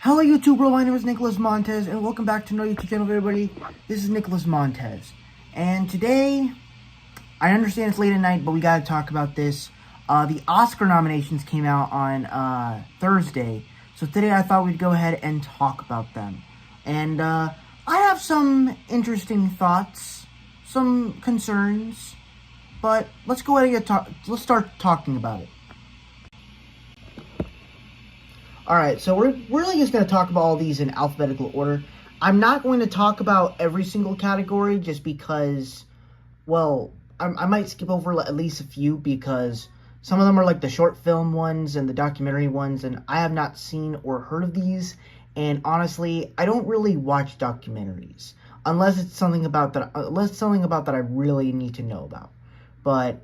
Hello YouTube world, my name is Nicholas Montez and welcome back to another YouTube channel everybody. This is Nicholas Montez. And today, I understand it's late at night, but we gotta talk about this. The Oscar nominations came out on Thursday. So today I thought we'd go ahead and talk about them. And I have some interesting thoughts, some concerns, but let's go ahead and let's start talking about it. Alright, so we're really just going to talk about all these in alphabetical order. I'm not going to talk about every single category just because, well, I might skip over at least a few because some of them are like the short film ones and the documentary ones, and I have not seen or heard of these. And honestly, I don't really watch documentaries unless it's something about that I really need to know about. But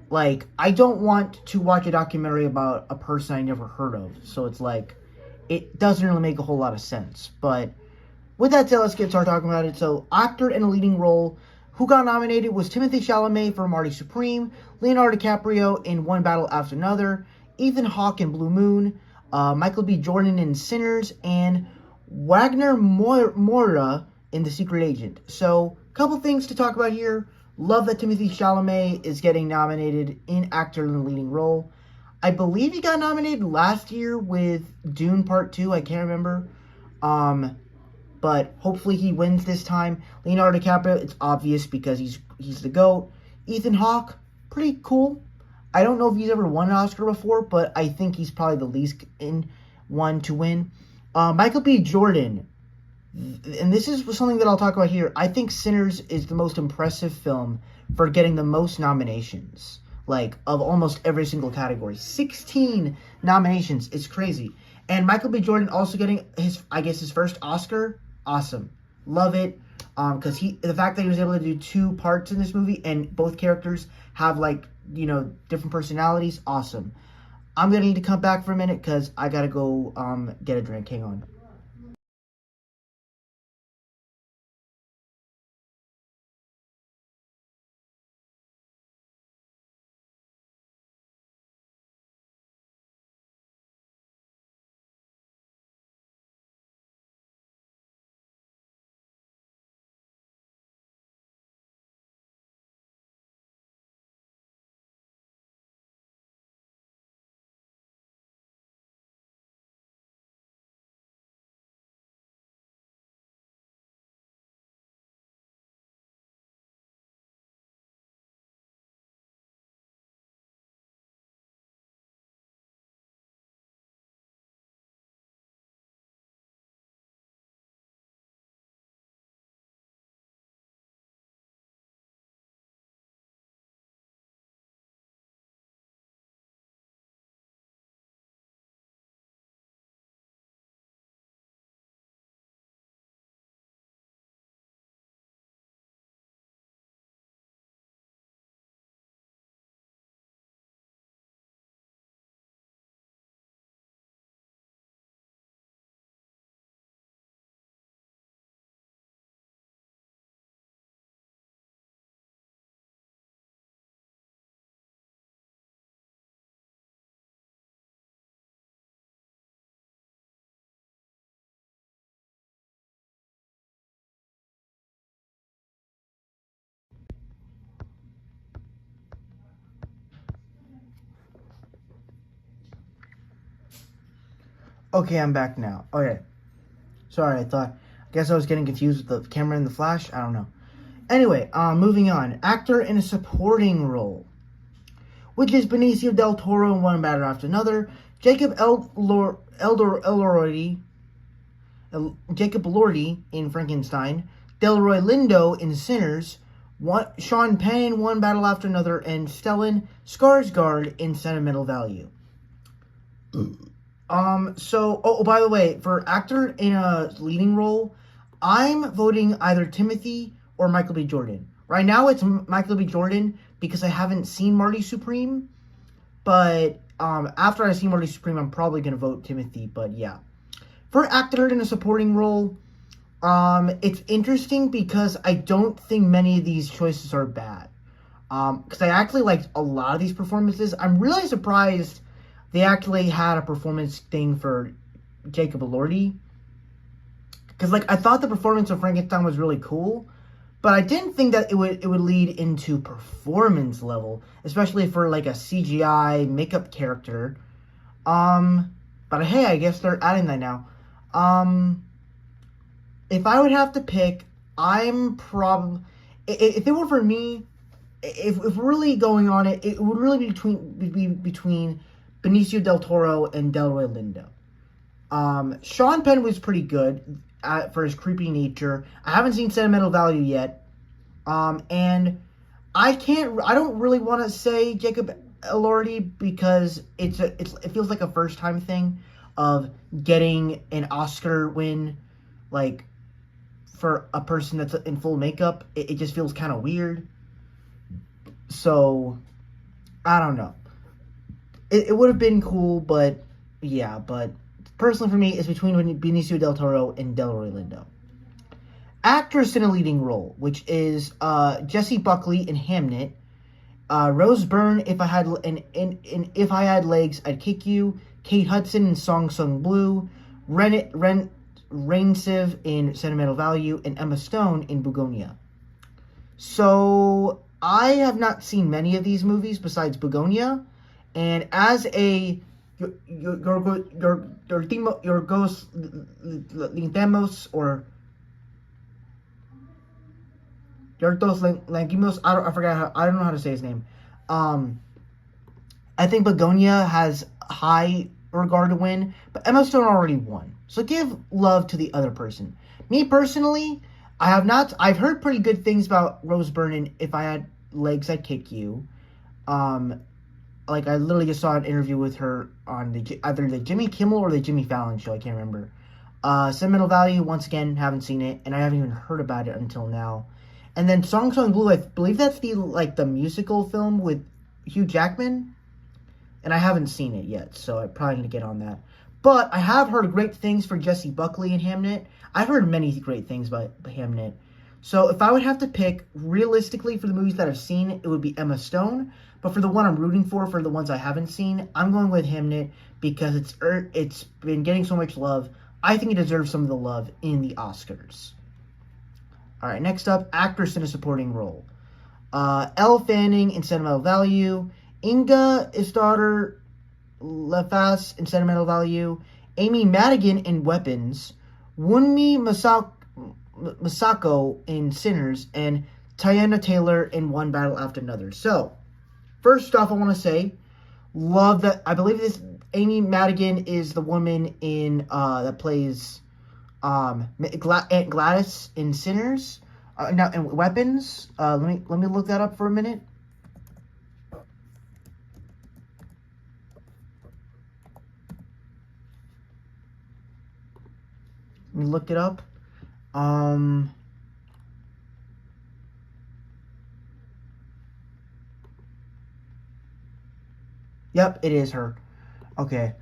like, I don't want to watch a documentary about a person I never heard of. So it's like, it doesn't really make a whole lot of sense. But with that said, let's get started talking about it. So, actor in a leading role. Who got nominated was Timothée Chalamet for Marty Supreme, Leonardo DiCaprio in One Battle After Another, Ethan Hawke in Blue Moon, Michael B. Jordan in Sinners, and Wagner Moura in The Secret Agent. So, a couple things to talk about here. Love that Timothée Chalamet is getting nominated in actor in the leading role. I believe he got nominated last year with Dune Part 2. I can't remember. But hopefully he wins this time. Leonardo DiCaprio, it's obvious because he's the GOAT. Ethan Hawke, pretty cool. I don't know if he's ever won an Oscar before, but I think he's probably the least in one to win. Michael B. Jordan. And this is something that I'll talk about here. I think Sinners is the most impressive film for getting the most nominations, like, of almost every single category. 16 nominations. It's crazy. And Michael B. Jordan also getting his first Oscar. Awesome. Love it. Because the fact that he was able to do two parts in this movie and both characters have, like, different personalities. Awesome. I'm going to need to come back for a minute because I got to go get a drink. Hang on. Okay, I'm back now. Okay. Sorry, I guess I was getting confused with the camera and the flash. I don't know. Anyway, moving on. Actor in a supporting role, which is Benicio del Toro in One Battle After Another, Jacob Elordi in Frankenstein, Delroy Lindo in Sinners, Sean Penn in One Battle After Another, and Stellan Skarsgård in Sentimental Value. By the way, for actor in a leading role, I'm voting either Timothy or Michael B. Jordan. Right now, it's Michael B. Jordan because I haven't seen Marty Supreme. But after I see Marty Supreme, I'm probably going to vote Timothy. But yeah. For actor in a supporting role, it's interesting because I don't think many of these choices are bad. Because I actually liked a lot of these performances. I'm really surprised they actually had a performance thing for Jacob Elordi. Because, like, I thought the performance of Frankenstein was really cool, but I didn't think that it would lead into performance level, especially for, like, a CGI makeup character. But hey, I guess they're adding that now. If I would have to pick, I'm probably... If it were for me, if we're really going on it, it would really be between Benicio del Toro and Delroy Lindo. Sean Penn was pretty good for his creepy nature. I haven't seen Sentimental Value yet. And I don't really want to say Jacob Elordi because it feels like a first time thing of getting an Oscar win, like, for a person that's in full makeup. It just feels kind of weird. So, I don't know. It would have been cool, but yeah, but personally for me, it's between Benicio del Toro and Delroy Lindo. Actress in a leading role, which is Jessie Buckley in Hamnet, Rose Byrne, If I Had Legs, I'd Kick You, Kate Hudson in Song Sung Blue, Rain Siv in Sentimental Value, and Emma Stone in Begonia. So, I have not seen many of these movies besides Begonia, and as a Yorgos Lanthimos or Yorgos Lanthimos, I don't know how to say his name. I think Begonia has high regard to win, but Emma Stone already won. So give love to the other person. Me personally, I've heard pretty good things about Rose Byrne and If I Had Legs, I'd Kick You. Like, I literally just saw an interview with her on either the Jimmy Kimmel or the Jimmy Fallon show. I can't remember. Sentimental Value, once again, haven't seen it, and I haven't even heard about it until now. And then Song Sung Blue, I believe that's the musical film with Hugh Jackman, and I haven't seen it yet, so I probably need to get on that. But I have heard great things for Jessie Buckley in Hamnet. I've heard many great things about Hamnet. So if I would have to pick, realistically, for the movies that I've seen, it would be Emma Stone. But for the one I'm rooting for the ones I haven't seen, I'm going with Hamnet because it's been getting so much love. I think it deserves some of the love in the Oscars. All right, next up, actress in a supporting role. Elle Fanning in Sentimental Value, Inga Isdaughter Lefas in Sentimental Value, Amy Madigan in Weapons, Wunmi Masako in Sinners, and Teyana Taylor in One Battle After Another. So, first off, I want to say, love that. I believe this Amy Madigan is the woman in that plays Aunt Gladys in Sinners. Now in Weapons. Let me look that up for a minute. Let me look it up. Yep, it is her. Okay.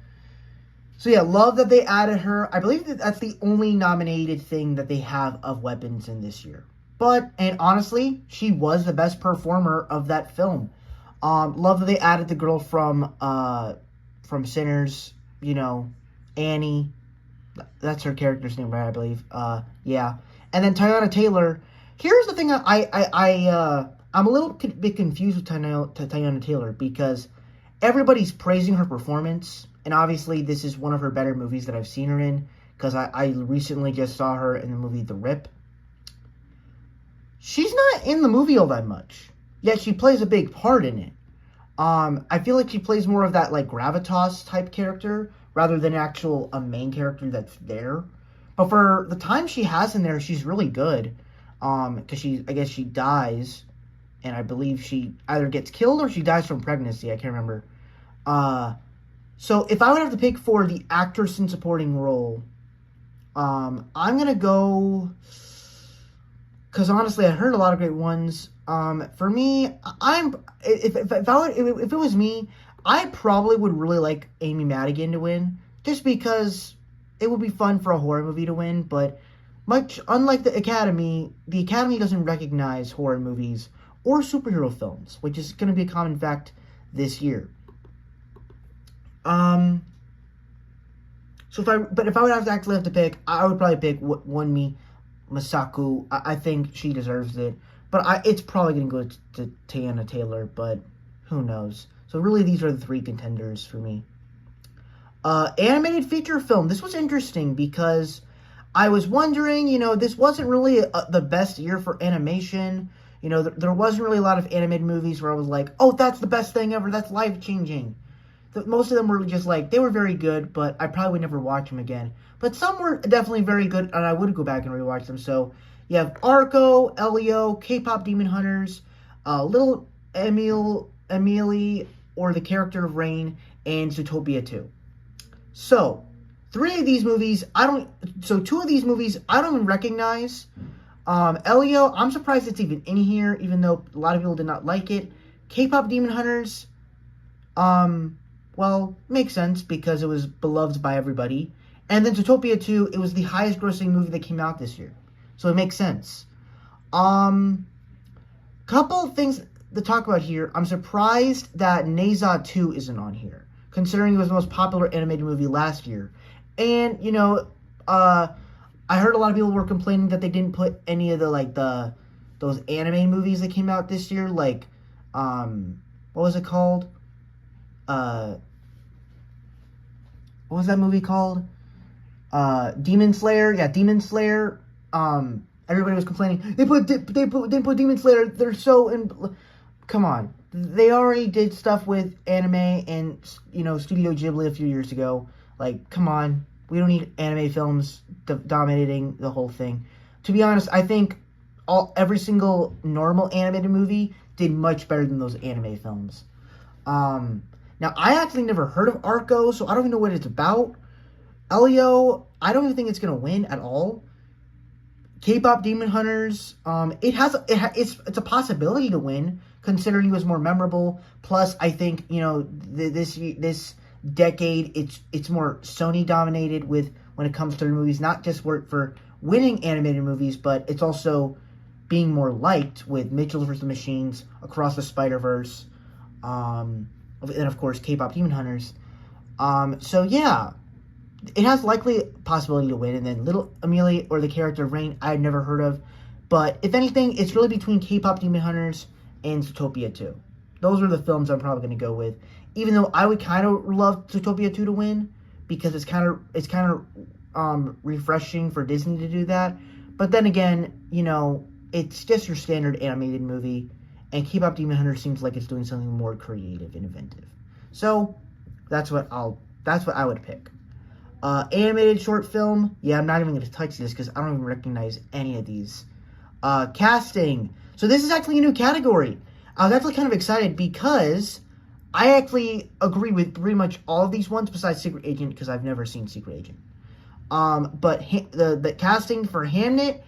So yeah, love that they added her. I believe that's the only nominated thing that they have of Weapons in this year. And honestly, she was the best performer of that film. Love that they added the girl from Sinners, Annie. That's her character's name, right? I believe. Yeah. And then Teyana Taylor. Here's the thing. I'm a little bit confused with Teyana Taylor because everybody's praising her performance, and obviously this is one of her better movies that I've seen her in because I recently just saw her in the movie The Rip. She's not in the movie all that much, yet she plays a big part in it. I feel like she plays more of that like gravitas type character rather than a main character that's there. But for the time she has in there, she's really good. Because I guess she dies, and I believe she either gets killed or she dies from pregnancy. I can't remember. So if I would have to pick for the actress in supporting role, I'm gonna go. Because honestly, I heard a lot of great ones. For me, if it was me, I probably would really like Amy Madigan to win, just because it would be fun for a horror movie to win. But much unlike the Academy doesn't recognize horror movies or superhero films, which is going to be a common fact this year. So if I would actually have to pick, I would probably pick Wunmi Masaku. I think she deserves it, but it's probably gonna go to Teyana Taylor, but who knows? So really, these are the three contenders for me. Animated feature film. This was interesting because I was wondering, this wasn't really the best year for animation. There wasn't really a lot of animated movies where I was like, oh, that's the best thing ever. That's life-changing. Most of them were just like, they were very good, but I probably would never watch them again. But some were definitely very good, and I would go back and rewatch them. So you have Arco, Elio, K-pop Demon Hunters, Little Emily, or the character of Rain, and Zootopia 2. So, two of these movies, I don't even recognize. Elio, I'm surprised it's even in here, even though a lot of people did not like it. K-pop Demon Hunters, well, makes sense because it was beloved by everybody. And then Zootopia 2, it was the highest grossing movie that came out this year. So it makes sense. Couple of things to talk about here. I'm surprised that Neza 2 isn't on here, considering it was the most popular animated movie last year. And, I heard a lot of people were complaining that they didn't put any of those anime movies that came out this year, like, what was it called? What was that movie called? Demon Slayer. Yeah, Demon Slayer. Everybody was complaining. They didn't put Demon Slayer. They're so come on. They already did stuff with anime and Studio Ghibli a few years ago. Like, come on. We don't need anime films dominating the whole thing. To be honest, I think every single normal animated movie did much better than those anime films. Now, I actually never heard of Arco, so I don't even know what it's about. Elio, I don't even think it's going to win at all. K-pop Demon Hunters, it's a possibility to win, considering it was more memorable. Plus, I think, this decade, it's more Sony dominated when it comes to the movies, not just for winning animated movies, but it's also being more liked with Mitchell vs. the Machines, Across the Spider-Verse, and of course K-pop Demon Hunters. So yeah, it has likely possibility to win. And then Little Amelie or the character of Rain, I've never heard of, but if anything, it's really between K-pop Demon Hunters and Zootopia 2. Those are the films I'm probably going to go with. Even though I would kind of love Zootopia 2 to win, because it's kind of refreshing for Disney to do that. But then again, it's just your standard animated movie, and K-pop Demon Hunter seems like it's doing something more creative and inventive. So that's what I would pick. Animated short film, yeah, I'm not even going to touch this because I don't even recognize any of these. Casting. So this is actually a new category. I was actually kind of excited because I actually agree with pretty much all of these ones besides Secret Agent, because I've never seen Secret Agent. But the casting for Hamnet,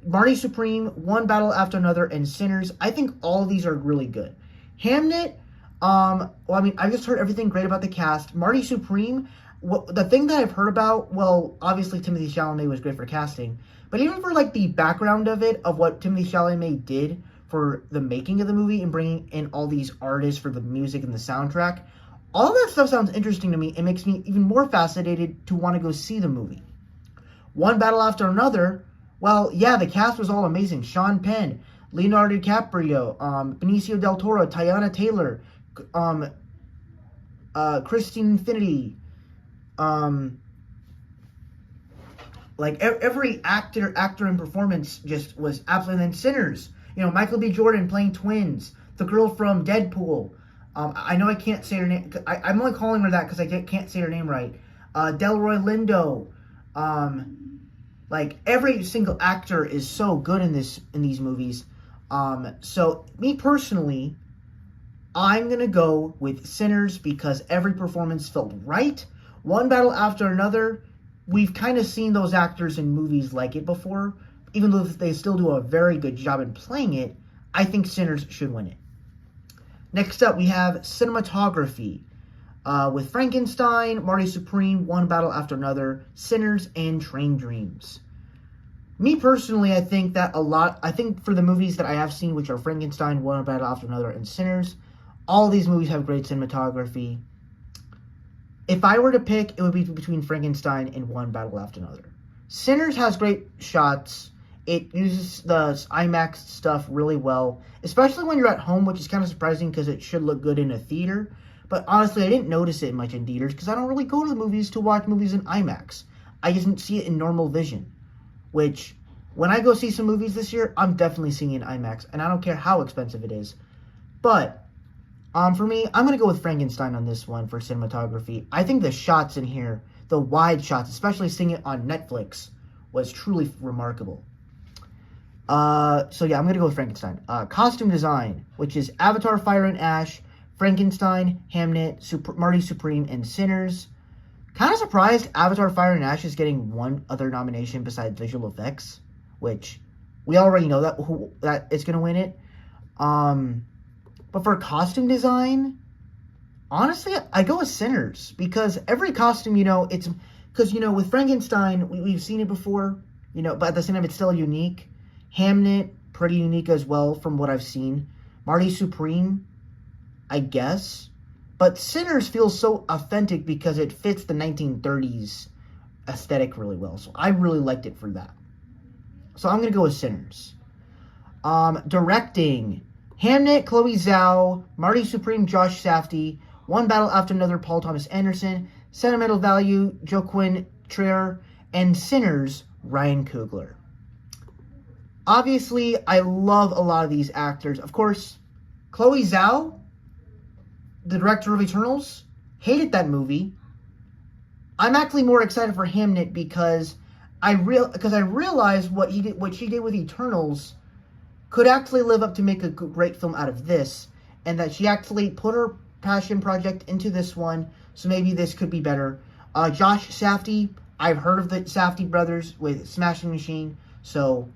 Marty Supreme, One Battle After Another, and Sinners, I think all of these are really good. Hamnet, I've just heard everything great about the cast. Marty Supreme, the thing that I've heard about, well, obviously Timothée Chalamet was great for casting, but even for the background of it, of what Timothée Chalamet did for the making of the movie and bringing in all these artists for the music and the soundtrack, all that stuff sounds interesting to me. It makes me even more fascinated to want to go see the movie. One Battle After Another, well, yeah, the cast was all amazing. Sean Penn, Leonardo DiCaprio, Benicio del Toro, Teyana Taylor, Christine Infinity, every actor and performance just was absolutely. And then Sinners, Michael B. Jordan playing twins, the girl from Deadpool. I know I can't say her name. I'm only calling her that because I can't say her name right. Delroy Lindo. Every single actor is so good in these movies. So me personally, I'm gonna go with Sinners because every performance felt right. One Battle After Another, we've kind of seen those actors in movies like it before. Even though they still do a very good job in playing it, I think Sinners should win it. Next up, we have cinematography with Frankenstein, Marty Supreme, One Battle After Another, Sinners, and Train Dreams. Me personally, I think for the movies that I have seen, which are Frankenstein, One Battle After Another, and Sinners, all these movies have great cinematography. If I were to pick, it would be between Frankenstein and One Battle After Another. Sinners has great shots. It uses the IMAX stuff really well, especially when you're at home, which is kind of surprising because it should look good in a theater. But honestly, I didn't notice it much in theaters because I don't really go to the movies to watch movies in IMAX. I just see it in normal vision, which when I go see some movies this year, I'm definitely seeing it in IMAX, and I don't care how expensive it is. But for me, I'm going to go with Frankenstein on this one for cinematography. I think the shots in here, the wide shots, especially seeing it on Netflix, was truly remarkable. So yeah, I'm going to go with Frankenstein. Costume design, which is Avatar, Fire and Ash, Frankenstein, Hamnet, Marty Supreme, and Sinners. Kind of surprised Avatar, Fire and Ash is getting one other nomination besides visual effects, which we already know that it's going to win it. But for costume design, honestly, I go with Sinners because every costume, it's because, with Frankenstein, we've seen it before, but at the same time, it's still unique. Hamnet, pretty unique as well from what I've seen. Marty Supreme, I guess. But Sinners feels so authentic because it fits the 1930s aesthetic really well. So I really liked it for that. So I'm going to go with Sinners. Directing. Hamnet, Chloe Zhao, Marty Supreme, Josh Safdie, One Battle After Another, Paul Thomas Anderson, Sentimental Value, Joaquin Trier, and Sinners, Ryan Coogler. Obviously, I love a lot of these actors. Of course, Chloe Zhao, the director of Eternals, hated that movie. I'm actually more excited for Hamnet because I realized what she did with Eternals could actually live up to make a great film out of this, and that she actually put her passion project into this one, so maybe this could be better. Josh Safdie, I've heard of the Safdie brothers with Smashing Machine, so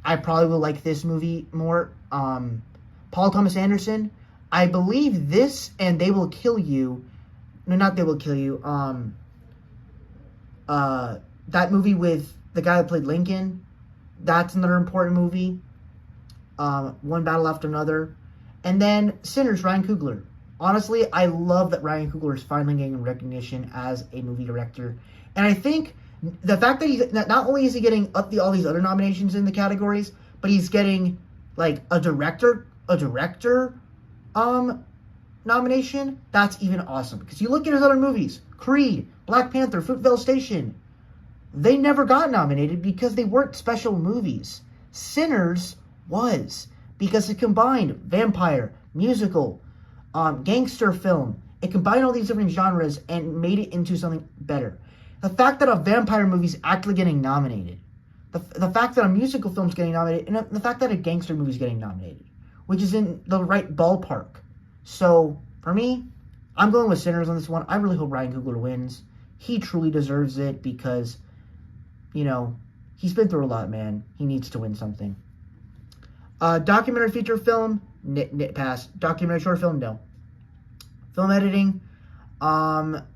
I probably will like this movie more. Paul Thomas Anderson, I believe this and They Will Kill You, no, not They Will Kill You, that movie with the guy that played Lincoln, that's another important movie. One Battle After Another. And then Sinners, Ryan Coogler. Honestly, I love that Ryan Coogler is finally getting recognition as a movie director. And I think the fact that not only is he getting all these other nominations in the categories, but he's getting like a director nomination, that's even awesome. Because you look at his other movies, Creed, Black Panther, Fruitvale Station, they never got nominated because they weren't special movies. Sinners was, because it combined vampire, musical, gangster film. It combined all these different genres and made it into something better. The fact that a vampire movie is actually getting nominated, the fact that a musical film is getting nominated, and the fact that a gangster movie is getting nominated, which is in the right ballpark. So, for me, I'm going with Sinners on this one. I really hope Ryan Coogler wins. He truly deserves it because, he's been through a lot, man. He needs to win something. Documentary feature film, pass. Documentary short film, no. Film editing,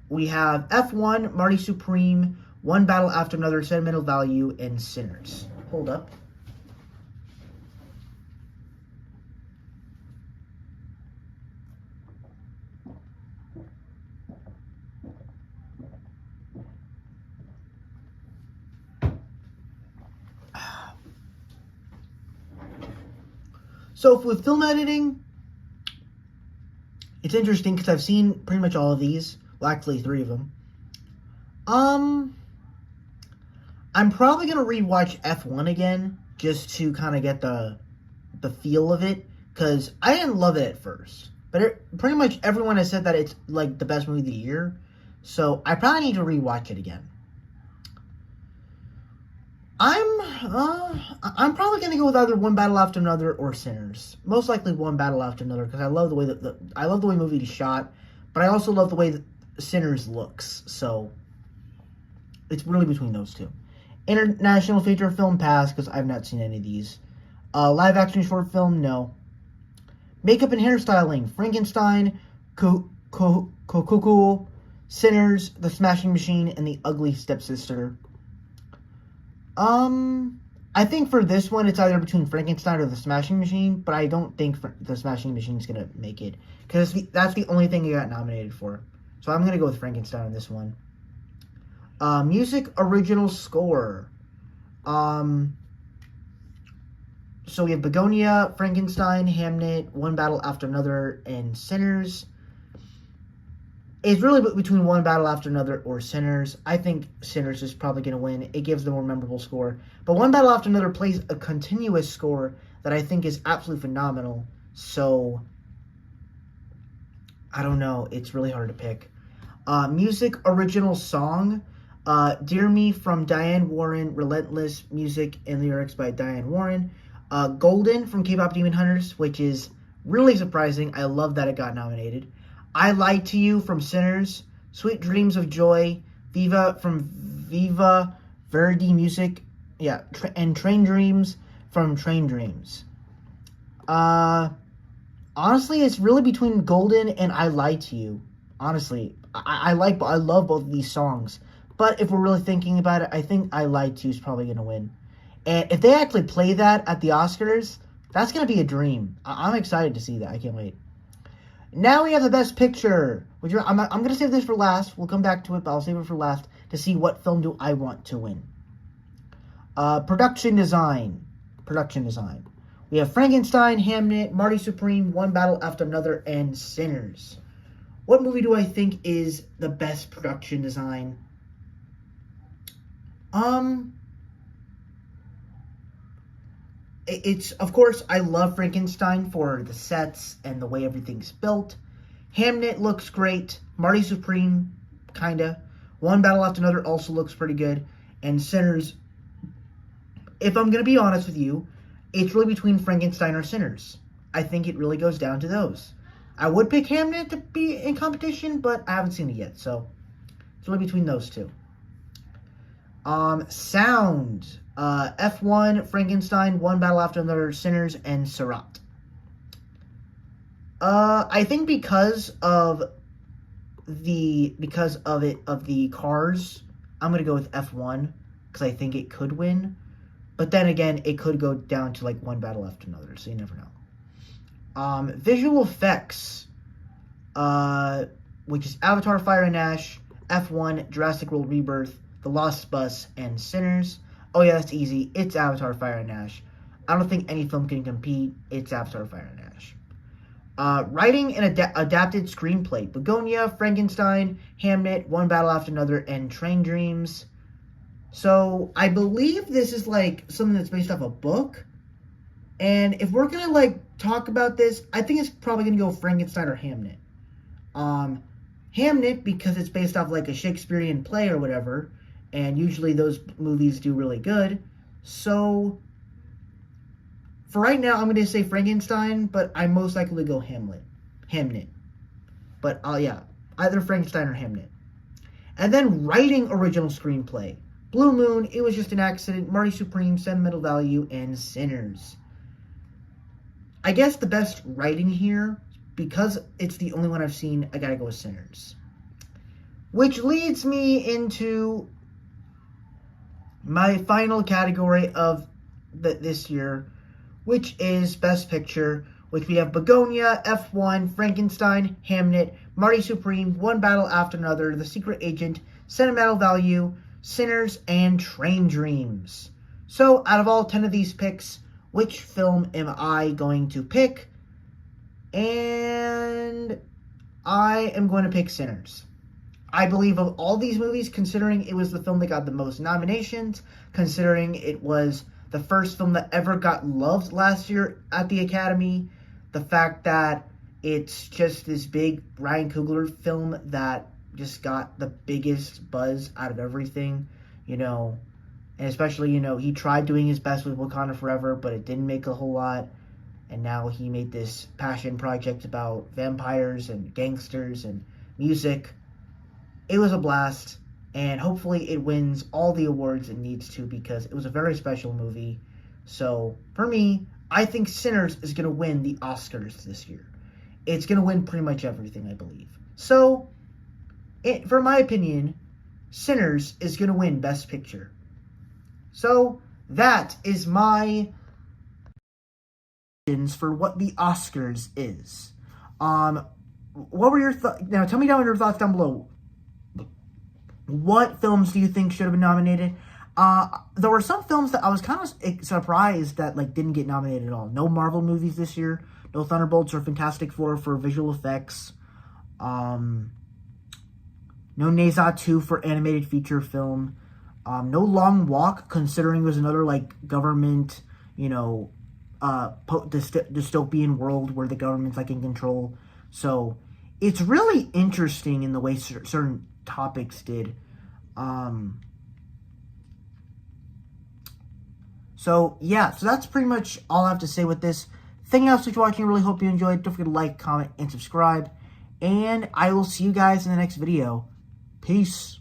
we have F1, Marty Supreme, One Battle After Another, Sentimental Value, and Sinners. Hold up. So with film editing, it's interesting because I've seen pretty much all of these. Well, actually 3 of them. I'm probably going to rewatch F1 again just to kind of get the feel of it, because I didn't love it at first. But pretty much everyone has said that it's like the best movie of the year. So I probably need to rewatch it again. I'm probably gonna go with either One Battle After Another or Sinners. Most likely One Battle After Another because I love the way I love the way the movie is shot, but I also love the way that Sinners looks. So it's really between those two. International feature film, pass because I've not seen any of these. Live action short film, no. Makeup and hairstyling, Frankenstein, Cuckoo, Sinners, The Smashing Machine, and The Ugly Stepsister. I think for this one, it's either between Frankenstein or The Smashing Machine, but I don't think The Smashing Machine is going to make it, because that's the only thing it got nominated for. So I'm going to go with Frankenstein on this one. Music original score. So we have Begonia, Frankenstein, Hamnet, One Battle After Another, and Sinners. It's really between One Battle After Another or Sinners. I think Sinners is probably going to win. It gives the more memorable score. But One Battle After Another plays a continuous score that I think is absolutely phenomenal. So, I don't know. It's really hard to pick. Music original song. Dear Me from Diane Warren. Relentless music and lyrics by Diane Warren. Golden from K-Pop Demon Hunters, which is really surprising. I love that it got nominated. I Lied to You from Sinners. Sweet Dreams of Joy. Viva from Viva Verdi Music. Yeah, and Train Dreams from Train Dreams. Honestly, it's really between Golden and I Lied to You. Honestly, I love both of these songs. But if we're really thinking about it, I think I Lied to You is probably going to win. And if they actually play that at the Oscars, that's going to be a dream. I'm excited to see that. I can't wait. Now we have the Best Picture. I'm going to save this for last. We'll come back to it, but I'll save it for last to see what film do I want to win. Production design. We have Frankenstein, Hamnet, Marty Supreme, One Battle After Another, and Sinners. What movie do I think is the best production design? It's, of course, I love Frankenstein for the sets and the way everything's built. Hamnet looks great. Marty Supreme, kinda. One Battle After Another also looks pretty good. And Sinners, if I'm going to be honest with you, it's really between Frankenstein or Sinners. I think it really goes down to those. I would pick Hamnet to be in competition, but I haven't seen it yet, so it's really between those two. Sound. F1, Frankenstein, One Battle After Another, Sinners, and Seurat. I think because of the cars, I'm gonna go with F1 because I think it could win. But then again, it could go down to like One Battle After Another, so you never know. Visual effects, which is Avatar: Fire and Ash, F1, Jurassic World Rebirth, The Lost Bus, and Sinners. Oh yeah, that's easy. It's Avatar: Fire and Ash. I don't think any film can compete. It's Avatar: Fire and Ash. Writing and adapted screenplay. Begonia, Frankenstein, Hamnet, One Battle After Another, and Train Dreams. So, I believe this is like something that's based off a book. And if we're going to like talk about this, I think it's probably going to go Frankenstein or Hamnet. Hamnet because it's based off like a Shakespearean play or whatever. And usually those movies do really good. So, for right now, I'm going to say Frankenstein, but I most likely go Hamnet. But, yeah, either Frankenstein or Hamnet. And then writing original screenplay. Blue Moon, It Was Just an Accident, Marty Supreme, Sentimental Value, and Sinners. I guess the best writing here, because it's the only one I've seen, I gotta go with Sinners. Which leads me into my final category of this year, which is Best Picture, which we have Begonia, F1, Frankenstein, Hamnet, Marty Supreme, One Battle After Another, The Secret Agent, Sentimental Value, Sinners, and Train Dreams. So, out of all 10 of these picks, which film am I going to pick? And I am going to pick Sinners. I believe of all these movies, considering it was the film that got the most nominations, considering it was the first film that ever got loved last year at the Academy, the fact that it's just this big Ryan Coogler film that just got the biggest buzz out of everything, and especially, he tried doing his best with Wakanda Forever, but it didn't make a whole lot, and now he made this passion project about vampires and gangsters and music. It was a blast, and hopefully it wins all the awards it needs to because it was a very special movie. So, for me, I think Sinners is going to win the Oscars this year. It's going to win pretty much everything, I believe. So, for my opinion, Sinners is going to win Best Picture. So, that is my for what the Oscars is. what were your thoughts? Now, tell me down your thoughts down below. What films do you think should have been nominated? There were some films that I was kind of surprised that like didn't get nominated at all. No Marvel movies this year. No Thunderbolts or Fantastic Four for visual effects. No Neza 2 for animated feature film. No Long Walk, considering it was another like government, dystopian world where the government's like in control. So it's really interesting in the way certain topics did. So that's pretty much all I have to say with this. Thank you guys for watching. Really hope you enjoyed. Don't forget to like, comment, and subscribe. And I will see you guys in the next video. Peace.